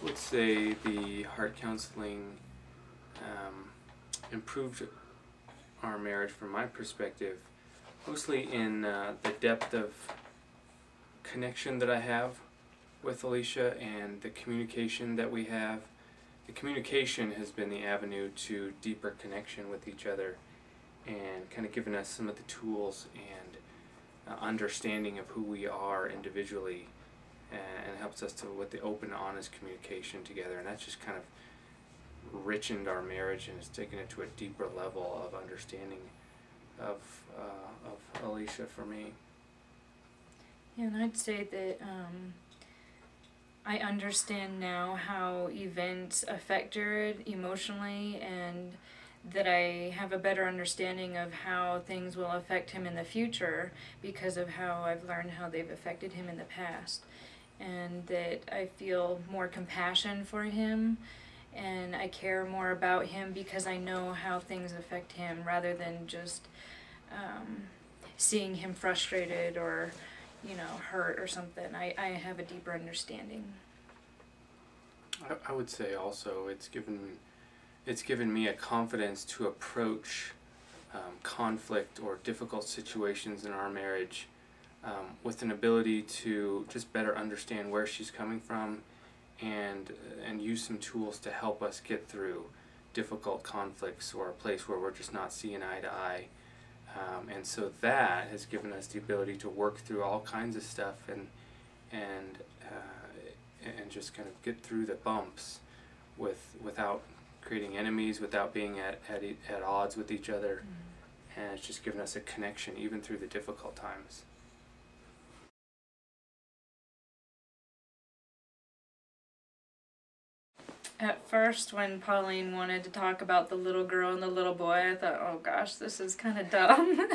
would say the heart counseling improved our marriage from my perspective, mostly in the depth of connection that I have with Alicia and the communication that we have. The communication has been the avenue to deeper connection with each other and kind of given us some of the tools and understanding of who we are individually, and helps us to with the open, honest communication together, and that's just kind of richened our marriage and has taken it to a deeper level of understanding of Alicia for me. Yeah, and I'd say that I understand now how events affect Jared emotionally, and that I have a better understanding of how things will affect him in the future because of how I've learned how they've affected him in the past. And that I feel more compassion for him, and I care more about him because I know how things affect him rather than just seeing him frustrated or, hurt or something. I have a deeper understanding. I would say also it's given me a confidence to approach conflict or difficult situations in our marriage with an ability to just better understand where she's coming from and use some tools to help us get through difficult conflicts or a place where we're just not seeing eye to eye. And so that has given us the ability to work through all kinds of stuff and just kind of get through the bumps without creating enemies, without being at odds with each other. Mm-hmm. And it's just given us a connection even through the difficult times. At first, when Pauline wanted to talk about the little girl and the little boy, I thought, oh gosh, this is kind of dumb.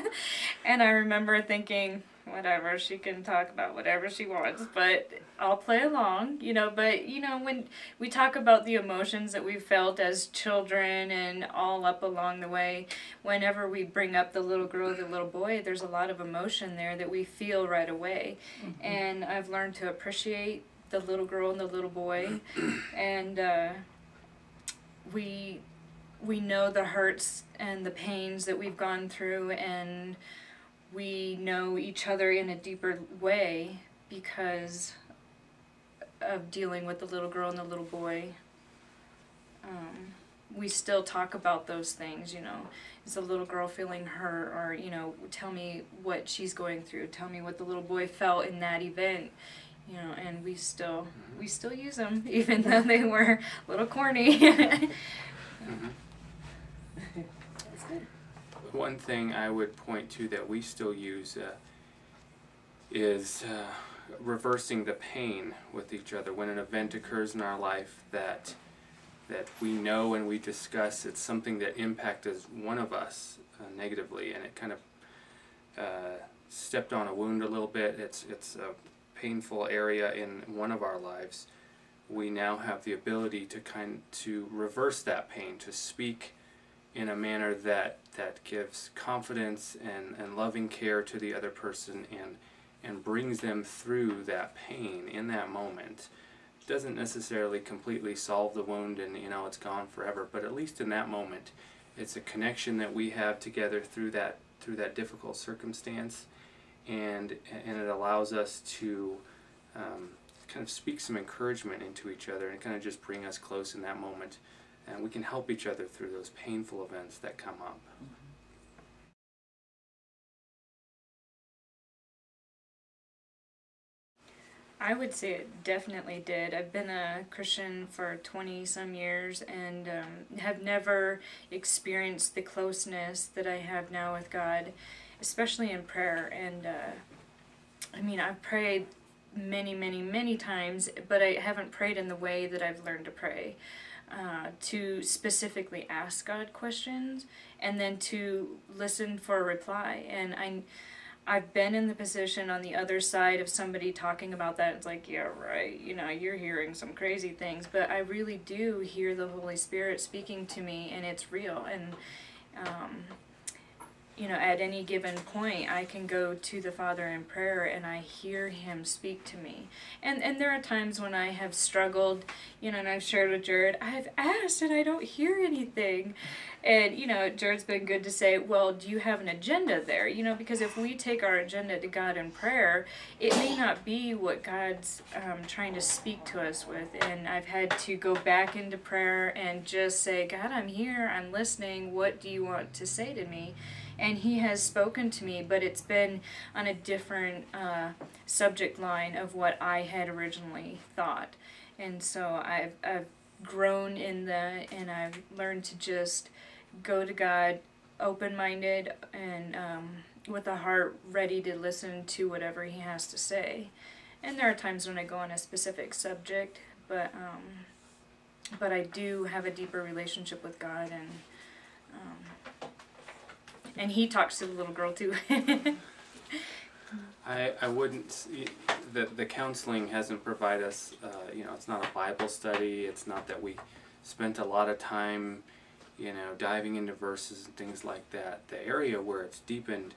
And I remember thinking, whatever, she can talk about whatever she wants, but I'll play along, But, when we talk about the emotions that we felt as children and all up along the way, whenever we bring up the little girl, the little boy, there's a lot of emotion there that we feel right away. Mm-hmm. And I've learned to appreciate the little girl and the little boy, and we know the hurts and the pains that we've gone through, and we know each other in a deeper way because of dealing with the little girl and the little boy. We still talk about those things, Is the little girl feeling hurt? Or, tell me what she's going through. Tell me what the little boy felt in that event. And we still use them, even though they were a little corny. Mm-hmm. That's good. One thing I would point to that we still use is reversing the pain with each other. When an event occurs in our life that we know and we discuss, it's something that impacted one of us negatively, and it kind of stepped on a wound a little bit. It's a painful area in one of our lives. We now have the ability to reverse that pain, to speak in a manner that gives confidence and loving care to the other person and brings them through that pain in that moment. It doesn't necessarily completely solve the wound and it's gone forever, but at least in that moment it's a connection that we have together through that difficult circumstance. And it allows us to kind of speak some encouragement into each other and kind of just bring us close in that moment. And we can help each other through those painful events that come up. I would say it definitely did. I've been a Christian for 20-some years and have never experienced the closeness that I have now with God, especially in prayer. And I've prayed many times, but I haven't prayed in the way that I've learned to pray, to specifically ask God questions and then to listen for a reply. And I've been in the position on the other side of somebody talking about that. It's like, yeah, right, you're hearing some crazy things, but I really do hear the Holy Spirit speaking to me, and it's real. And at any given point, I can go to the Father in prayer and I hear Him speak to me. And there are times when I have struggled, and I've shared with Jared, I've asked and I don't hear anything. And, Jared's been good to say, well, do you have an agenda there? Because if we take our agenda to God in prayer, it may not be what God's trying to speak to us with. And I've had to go back into prayer and just say, God, I'm here, I'm listening, what do you want to say to me? And He has spoken to me, but it's been on a different subject line of what I had originally thought. And so I've grown in that, and I've learned to just go to God open-minded and with a heart ready to listen to whatever He has to say. And there are times when I go on a specific subject, but I do have a deeper relationship with God, and He talks to the little girl too. I wouldn't, the counseling hasn't provided us, it's not a Bible study, it's not that we spent a lot of time, diving into verses and things like that. The area where it's deepened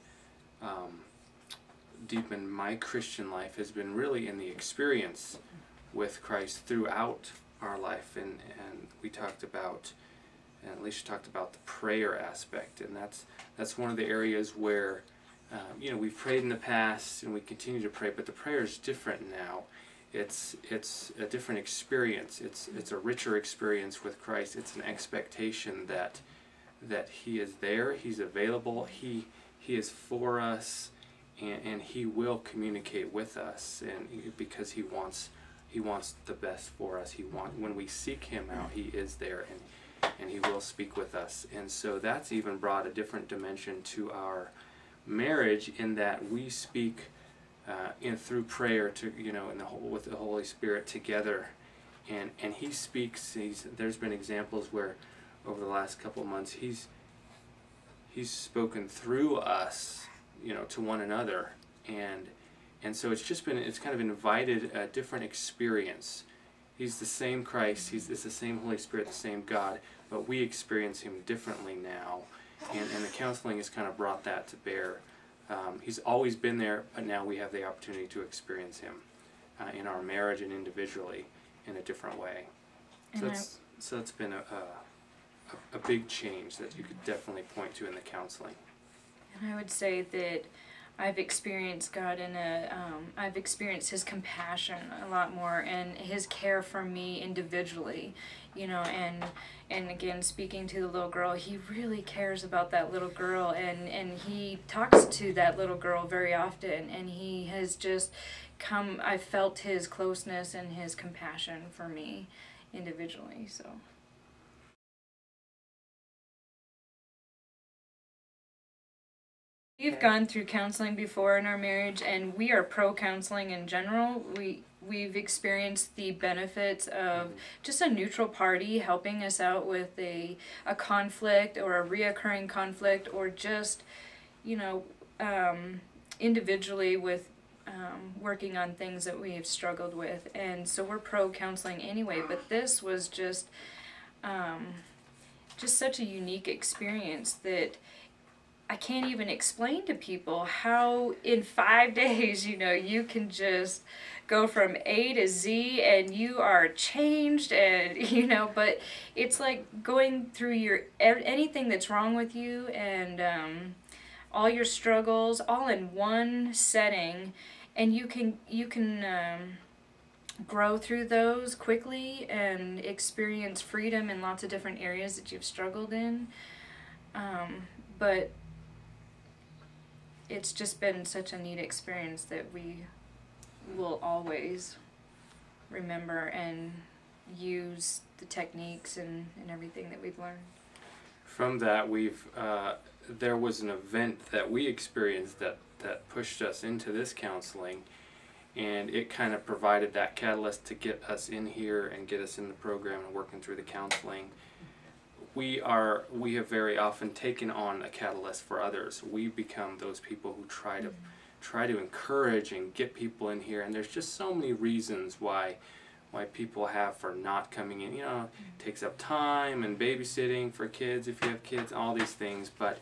my Christian life has been really in the experience with Christ throughout our life, and we talked about, and Alicia talked about the prayer aspect, and that's one of the areas where we've prayed in the past and we continue to pray, but the prayer is different now. It's a different experience. It's a richer experience with Christ. It's an expectation that He is there, He's available, He is for us, and He will communicate with us, and because He wants the best for us. When we seek Him out, He is there, and He will speak with us. And so that's even brought a different dimension to our marriage, in that we speak through prayer to with the Holy Spirit together, and He speaks. There's been examples where over the last couple of months He's spoken through us, to one another, and so it's kind of invited a different experience. He's the same Christ, it's the same Holy Spirit, the same God, but we experience Him differently now, and the counseling has kind of brought that to bear. He's always been there, but now we have the opportunity to experience Him in our marriage and individually in a different way. So it's been a big change that you could definitely point to in the counseling. And I would say that I've experienced God I've experienced His compassion a lot more, and His care for me individually, and again, speaking to the little girl, He really cares about that little girl, and He talks to that little girl very often, and He has just I felt His closeness and His compassion for me individually, so. We've gone through counseling before in our marriage, and we are pro-counseling in general. We've experienced the benefits of just a neutral party helping us out with a conflict or a reoccurring conflict, or just, individually with working on things that we've struggled with. And so we're pro-counseling anyway, but this was just such a unique experience that I can't even explain to people how in 5 days, you can just go from A to Z and you are changed, and, but it's like going through anything that's wrong with you, and all your struggles all in one setting, and you can grow through those quickly and experience freedom in lots of different areas that you've struggled in. But it's just been such a neat experience that we will always remember and use the techniques and everything that we've learned. From that, there was an event that we experienced that pushed us into this counseling, and it kind of provided that catalyst to get us in here and get us in the program and working through the counseling. We have very often taken on a catalyst for others. We become those people who try to encourage and get people in here, and there's just so many reasons why people have for not coming in. It takes up time and babysitting for kids if you have kids, all these things, but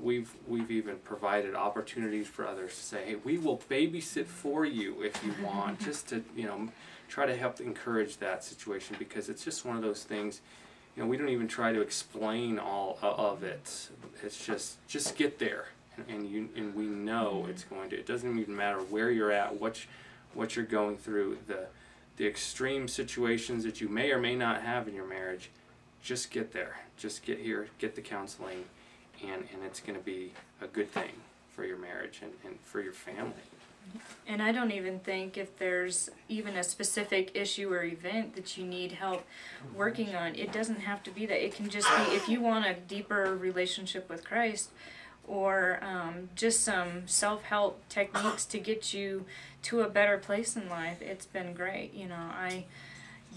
We've even provided opportunities for others to say, hey, we will babysit for you if you want, just to, you know, try to help encourage that situation, because it's just one of those things, you know, we don't even try to explain all of it. It's just get there, and we know it's going to. It doesn't even matter where you're at, what you're going through, the extreme situations that you may or may not have in your marriage. Just get there. Just get here. Get the counseling. And it's going to be a good thing for your marriage and for your family. And I don't even think if there's even a specific issue or event that you need help working on, it doesn't have to be that. It can just be if you want a deeper relationship with Christ, or just some self-help techniques to get you to a better place in life. It's been great. You know, I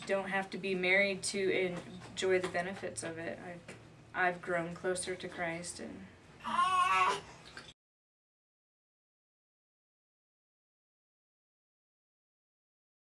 don't have to be married to enjoy the benefits of it. I've grown closer to Christ, and